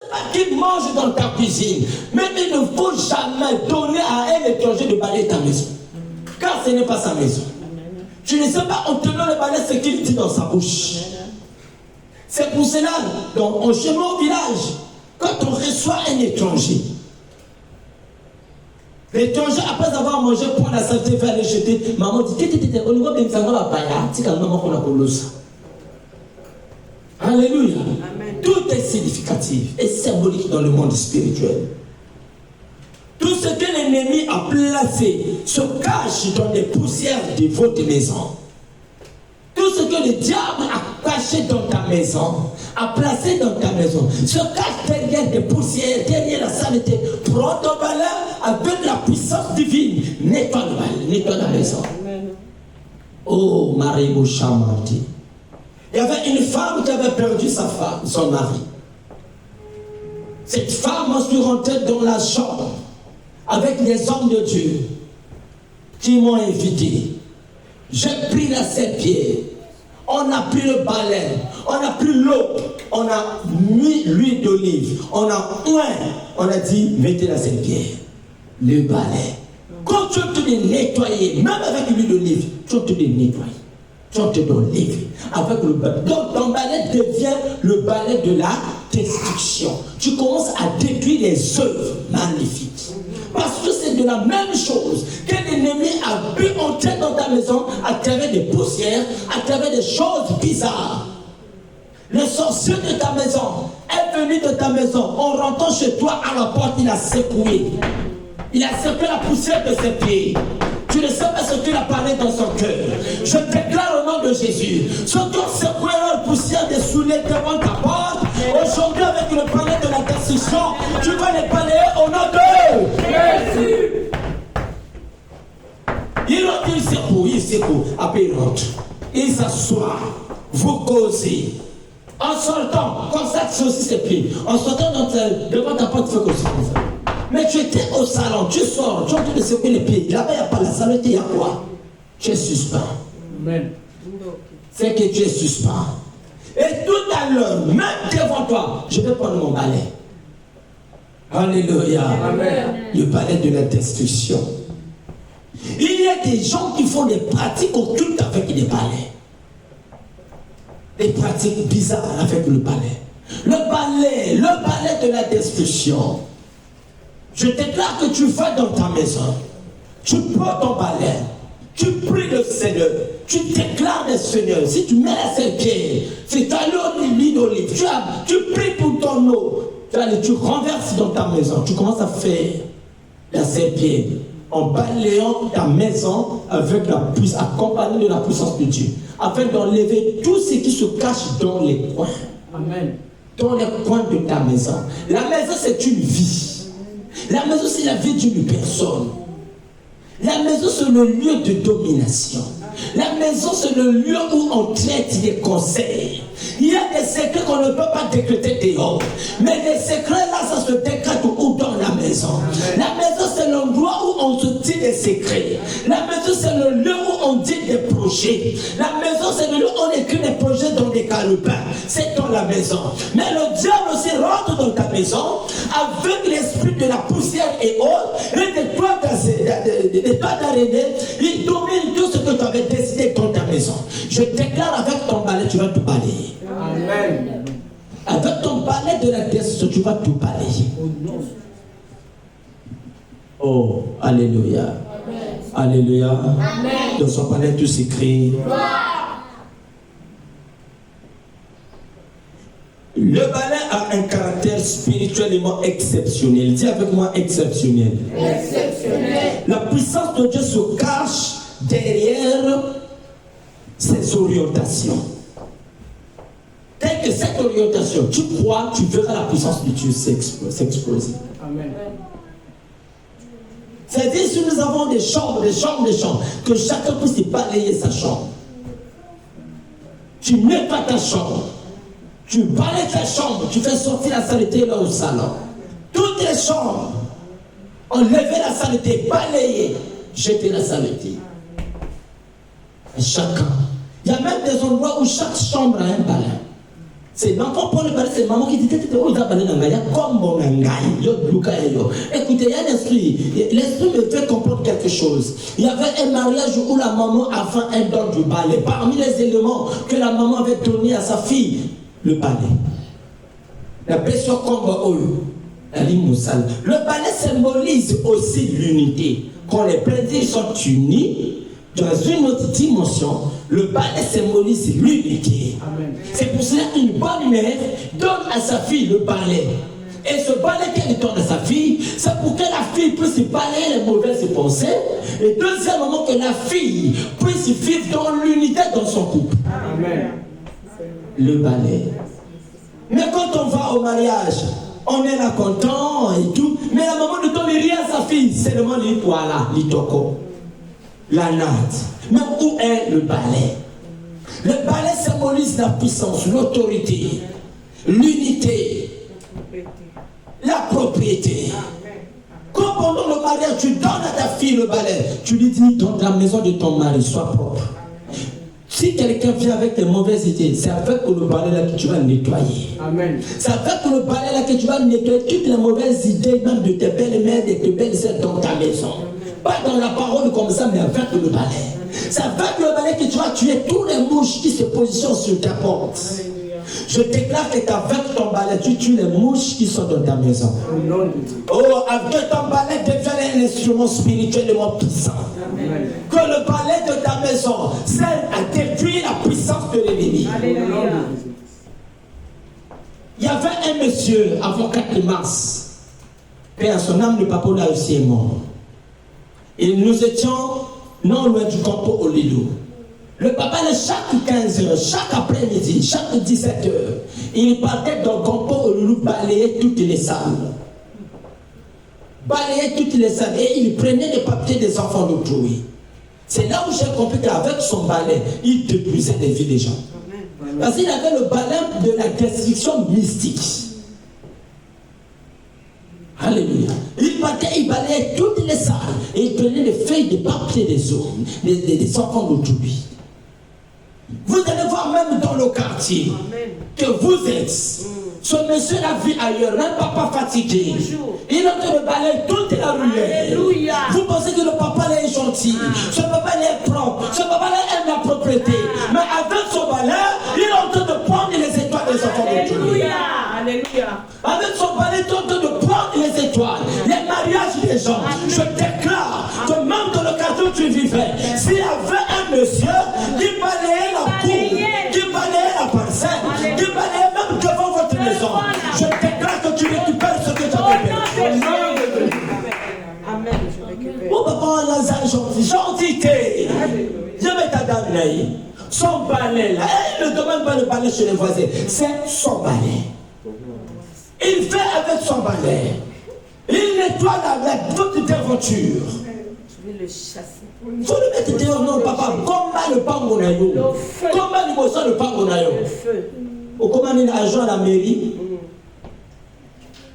pas qu'il mange dans ta cuisine, mais il ne faut jamais donner à un étranger de balayer ta maison. Car ce n'est pas sa maison. Tu ne sais pas en tenant le balai ce qu'il dit dans sa bouche. C'est pour cela, en chemin au village, quand on reçoit un étranger, l'étranger, après avoir mangé, prend la saleté, va aller jeter. Maman dit, au niveau de l'Insango, la païa, tu as maman qu'on a colossé. Alléluia. Amen. Tout est significatif et symbolique dans le monde spirituel. Tout ce que l'ennemi a placé se cache dans les poussières de votre maison. Tout ce que le diable a caché dans ta maison, a placé dans ta maison, se cache derrière des poussières, derrière la saleté. Prends ton balai avec la puissance divine. Nettoie le balai, nettoie la maison. Oh, Marie Bouchamati. Il y avait une femme qui avait perdu sa femme, son mari. Cette femme se rentrait dans la chambre avec les hommes de Dieu qui m'ont invité. J'ai pris la serpillère, on a pris le balai, on a pris l'eau, on a mis l'huile d'olive, on a dit mettez la serpillère, le balai. Quand tu te nettoyer, même avec l'huile d'olive, tu te nettoyer. Tu te laver avec le balai. Donc ton balai devient le balai de la destruction. Tu commences à détruire les œuvres magnifiques. Parce que c'est de la même chose que l'ennemi a pu entrer dans ta maison à travers des poussières, à travers des choses bizarres. Le sorcier de ta maison est venu de ta maison. En rentrant chez toi à la porte, il a secoué. Il a secoué la poussière de ses pieds. Tu ne sais pas ce qu'il a parlé dans son cœur. Je déclare au nom de Jésus. Ceux qui ont secoué leur poussière des souliers devant ta porte, aujourd'hui avec le balai de la destruction, tu vas les balayer au nom de Jésus. Il secoue. Après il rentre. Il s'assoit. Vous causez. En sortant, comme ça tu aussi ses pieds. En sortant devant ta porte, tu fais comme ça. Mais tu étais au salon, tu sors, tu as envie de secouer les pieds. Là-bas, il n'y a pas la saleté, il y a quoi? Tu es suspens. Amen. C'est que tu es suspens. Et tout à l'heure, même devant toi, je vais prendre mon balai. Alléluia. Amen. Le balai de la destruction. Il y a des gens qui font des pratiques occultes avec des balais. Des pratiques bizarres avec le balai. Le balai de la destruction. Je déclare que tu vas dans ta maison, tu prends ton balai, tu pries le Seigneur, tu déclares le Seigneur. Si tu mets la serpillère, si tu as l'huile d'olive, tu pries pour ton eau, tu renverses dans ta maison, tu commences à faire la serpillère en balayant ta maison avec la puissance, accompagnée de la puissance de Dieu, afin d'enlever tout ce qui se cache dans les coins. Amen. Dans les coins de ta maison. La maison, c'est une vie. La maison, c'est la vie d'une personne. La maison, c'est le lieu de domination. La maison, c'est le lieu où on traite des conseils. Il y a des secrets qu'on ne peut pas décréter dehors. Mais les secrets là, ça se décrète où dans la maison. La maison, c'est l'endroit où on se dit des secrets. La maison, c'est le lieu où on dit des projets. La maison, c'est le lieu où on écrit des projets dans des calepins. C'est dans la maison. Mais le diable aussi rentre dans ta maison avec l'esprit de la poussière et autres. Et de toi d'arrêter, il domine tout ce que tu avais décidé dans ta maison. Je déclare avec ton balai, tu vas tout balayer. Amen. Avec ton balai de la destruction, tu vas tout balayer. Oh, alléluia. Amen. Alléluia. Amen. Dans son balai, tout s'écrit. Le balai a un caractère spirituellement exceptionnel. Dis avec moi exceptionnel. Exceptionnel. La puissance de Dieu se cache derrière ses orientations. Dès que cette orientation, tu crois, tu verras la puissance de Dieu s'exploser. Amen. C'est-à-dire, si nous avons des chambres, que chacun puisse balayer sa chambre. Tu nettoies ta chambre. Tu balayes ta chambre, tu fais sortir la saleté là au salon. Toutes les chambres, enlever la saleté, balayer, jeter la saleté. Et chacun. Il y a même des endroits où chaque chambre a un balai. C'est l'enfant pour le balai, c'est maman qui dit oh, il a balai dans Gaïa comme mon Gaïa. Écoutez, il y a un esprit. L'esprit me fait comprendre quelque chose. Il y avait un mariage où la maman a fait un don du balai. Parmi les éléments que la maman avait donné à sa fille, le balai. La pression comme le balai symbolise aussi l'unité. Quand les plaisirs sont unis dans une autre dimension, le balai symbolise l'unité. C'est pour cela qu'une bonne mère donne à sa fille le balai. Et ce balai qu'elle donne à sa fille, c'est pour que la fille puisse balayer les mauvaises pensées. Et deuxièmement, que la fille puisse vivre dans l'unité dans son couple. Amen. Le balai. Mais quand on va au mariage, on est là content et tout, mais la maman ne donne rien à sa fille, seulement les poils, les tocos, la natte. Mais où est le balai? Le balai symbolise la puissance, l'autorité, l'unité, la propriété. Quand pendant le mariage, tu donnes à ta fille le balai, tu lui dis dans la maison de ton mari, sois propre. Si quelqu'un vient avec des mauvaises idées, c'est avec le balai là que tu vas nettoyer. Amen. C'est avec le balai là que tu vas nettoyer toutes les mauvaises idées, même de tes belles-mères, de tes belles-sœurs dans ta maison. Pas dans la parole comme ça, mais avec le balai. C'est avec le balai que tu vas tuer tous les mouches qui se positionnent sur ta porte. Je déclare que qu'avec ton balai, tu tues les mouches qui sont dans ta maison. Oh, avec ton balai, deviens un instrument spirituellement puissant. Amen. Que le balai de ta maison sert à détruire la puissance de l'ennemi. Il y avait un monsieur, avant 4 mars, et à son âme, le papa là aussi est mort. Et nous étions non loin du campo au Lilo. Le papa, chaque 15 heures, chaque après-midi, chaque 17 heures, il partait dans le campo au Lilo balayer toutes les salles. Balayer toutes les salles. Et il prenait les papiers des enfants d'autrui. C'est là où j'ai compris qu'avec son balai, il détruisait les vies des gens. Parce qu'il avait le balai de la destruction mystique. Alléluia. Il battait, il balayait toutes les salles. Et il prenait les feuilles de papier des hommes, des enfants d'autrui. Vous allez voir même dans le quartier que vous êtes. Ce monsieur la vie ailleurs, même papa fatigué. Il est en train de balayer toute la ruelle. Vous pensez que le papa là est gentil. Ce papa là est propre. Ce papa là aime la propriété. Mais avec son balai, il est en train de prendre les étoiles des enfants d'autrui. Alléluia. Avec son balai, il est en train de prendre les étoiles, les mariages des gens. Je déclare que même dans le quartier où tu vivais, s'il y avait un monsieur qui balayait la cour, qui balayait la parcelle, qui balayait même devant votre maison, je déclare que tu récupères ce que tu as fait. Amen. Mon papa a gentillité. Je vais t'adapter. Son balai là, il ne demande pas le balai chez les voisins, c'est son balai. Il fait avec son balai. Il nettoie toute devanture. Je vais le chasser. Il faut le mettre dehors, non, papa. Comment le pangonayo? Comment le bossant le pangonayo? Le feu. Ou comment il est agent à la mairie?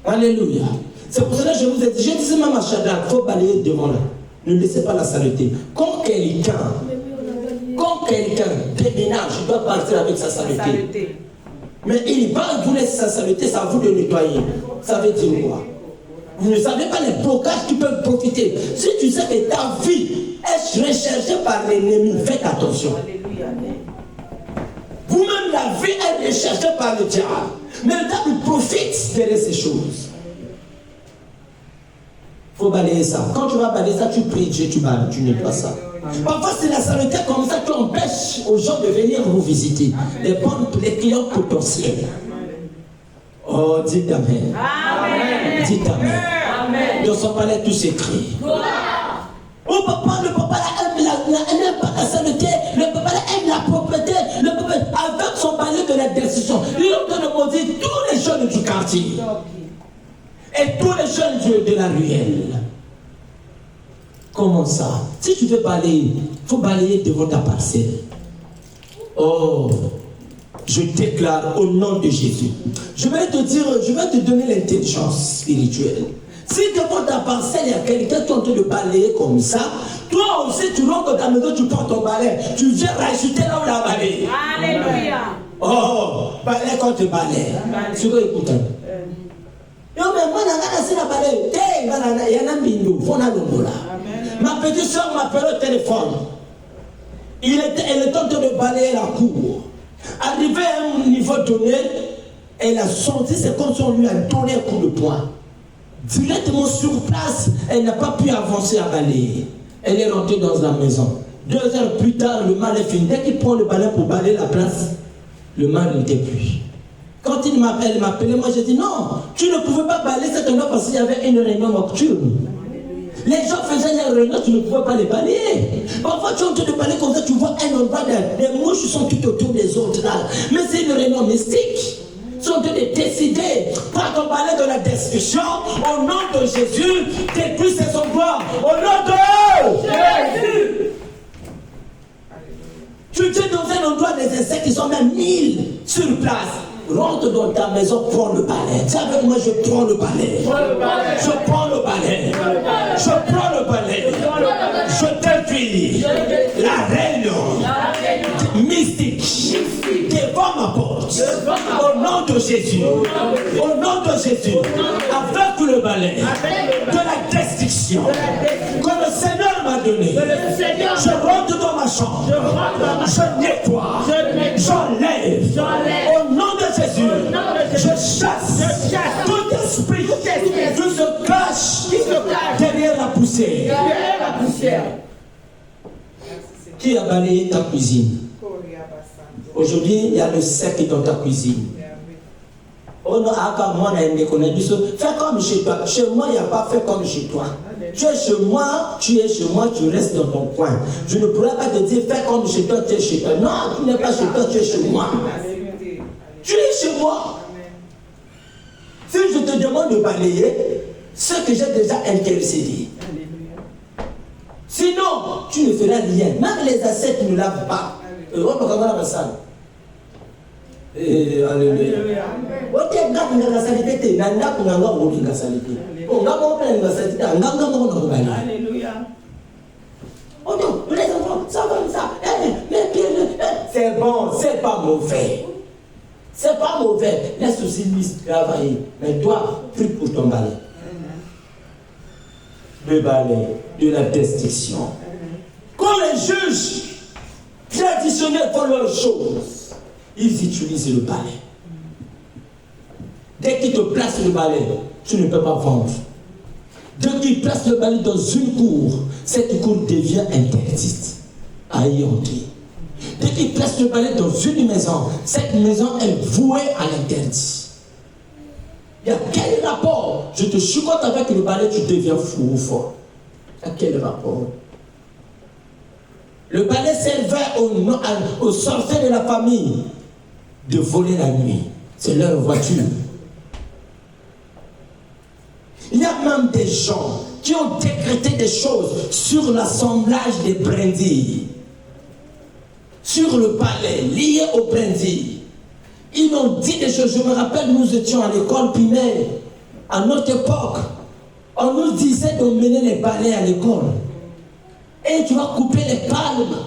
Alléluia. C'est pour cela que je vous ai dit, je disais même à Shadrach, il faut balayer devant là. Ne laissez pas la saleté. Quand quelqu'un déménage, il doit partir avec sa saleté. Mais il va vous laisser sa saleté, c'est à vous de nettoyer. Ça veut dire quoi? Vous ne savez pas les blocages qui peuvent profiter. Si tu sais que ta vie est recherchée par l'ennemi, faites attention. Vous-même, la vie est recherchée par le diable. Mais le diable profite de ces choses. Il faut balayer ça. Quand tu vas balayer ça, tu pries Dieu, tu balayes, tu nettoies ça. Parfois, c'est la saleté comme ça qui empêche aux gens de venir vous visiter. Les clients potentiels. Oh, dites Amen. Amen. Dites Amen. Amen. Dans son palais, tout s'écrit. Oh, papa, le papa n'aime pas la saleté. Le papa aime la propreté. Le papa, avec son balai de la destruction, il est en train de maudire tous les jeunes du quartier. Et tous les jeunes de la ruelle. Comment ça? Si tu veux balayer, il faut balayer devant ta parcelle. Oh, je déclare au nom de Jésus. Je vais te donner l'intelligence spirituelle. Si devant ta parcelle, il y a quelqu'un qui est en train de balayer comme ça, toi aussi tu rentres dans ta maison, tu prends ton balai, tu viens rajouter là où la balaye. Alléluia. Oh, balai contre balai. Tu veux écouter? Ma petite soeur m'appelle au téléphone. Elle est en train de balayer la cour. Arrivé à un niveau donné, elle a senti, c'est comme si on lui a donné un coup de poing. Directement sur place, elle n'a pas pu avancer à balayer. Elle est rentrée dans la maison. 2 heures plus tard, le mal est fini. Dès qu'il prend le balai pour balayer la place, le mal n'était plus. Quand il m'appelle, moi j'ai dit non, tu ne pouvais pas balayer cet endroit parce qu'il y avait une réunion nocturne. Les gens faisaient des réunions, tu ne pouvais pas les balayer. Parfois tu es en train de balayer comme ça, tu vois un endroit, les mouches sont tout autour des autres là. Mais c'est une réunion mystique. Ils sont en train de décider, par ton balai de la destruction, au nom de Jésus, détruis ces endroits. Au nom de Jésus. Tu es dans un endroit des insectes qui sont même 1000 sur place. Rentre dans ta maison, prends le balai. Dis avec moi, je prends le balai. Je prends le balai. Je prends le balai. Je détruis la réunion mystique devant ma porte. Au nom de Jésus. Au nom de Jésus. Avec le balai de la destruction que le Seigneur m'a donné. Je rentre dans ma chambre. Je nettoie. J'enlève. Au nom de Jésus, je chasse tout esprit qui se cache derrière la poussière. Qui a balayé ta cuisine? Aujourd'hui, il y a le sec dans ta cuisine. Oh non, moi, fais comme chez toi. Chez moi, il n'y a pas fait comme chez toi. Tu es chez moi, tu restes dans ton coin. Je ne pourrais pas te dire, fais comme chez toi, tu es chez toi. Non, tu n'es pas chez toi, tu es chez moi. Tu es chez moi. Si je te demande de balayer, ce que j'ai déjà intercédé. Sinon, tu ne feras rien. Même les assiettes, tu ne laves pas. Alléluia. Oh non, les enfants, ça va, ça. C'est bon, c'est pas mauvais. C'est pas mauvais. Laisse aussi lui travailler. Mais toi, prie pour ton balai. Le balai de la destruction. Quand les juges traditionnels font leurs choses, ils utilisent le balai. Dès qu'ils te placent le balai, tu ne peux pas vendre. Dès qu'ils placent le balai dans une cour, cette cour devient interdite à y entrer. Dès qu'ils placent le balai dans une maison, cette maison est vouée à l'interdit. Il y a quel rapport? Je te chicote avec le balai, tu deviens fou ou fort. Il y a quel rapport? Le balai servait aux sorciers de la famille de voler la nuit. C'est leur voiture. Il y a même des gens qui ont décrété des choses sur l'assemblage des brindilles, sur le palais, lié aux brindilles. Ils ont dit des choses. Je me rappelle, nous étions à l'école primaire. À notre époque, on nous disait de mener les balais à l'école. Et tu vas couper les palmes.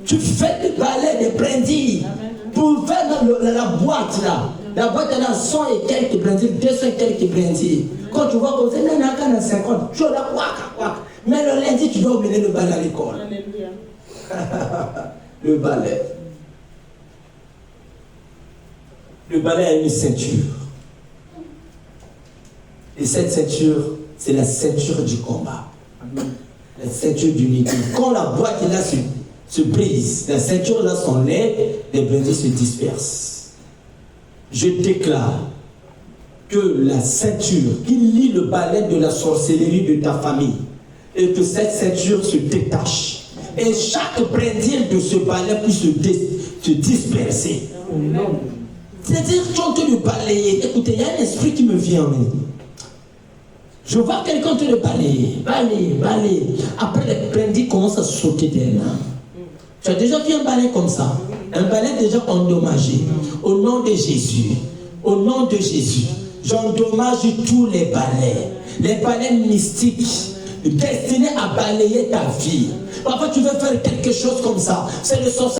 Tu fais des balais, des brindilles. Pour faire la boîte là. La boîte elle a 100 et quelques brindilles, 200 et quelques brindilles. Quand tu vois comme ça, il y en a qu'à 50. Tu as la waka. Mais le lundi, tu dois mener le balai à l'école. Le balai. Le balai a une ceinture. Et cette ceinture, c'est la ceinture du combat. La ceinture d'unité. Quand la boîte là se brise, la ceinture là s'enlève, les brindilles se dispersent. Je déclare que la ceinture qui lie le balai de la sorcellerie de ta famille et que cette ceinture se détache et chaque brindille de ce balai puisse se disperser. C'est-à-dire que tu es en train de balayer. Écoutez, il y a un esprit qui me vient en même. Je vois quelqu'un en train de balayer. Après, les brindilles commencent à sauter des mains. Tu as déjà vu un balai comme ça? Un balai déjà endommagé. Au nom de Jésus. Au nom de Jésus. J'endommage tous les balais mystiques, destinés à balayer ta vie. Parfois tu veux faire quelque chose comme ça. C'est le sorcier.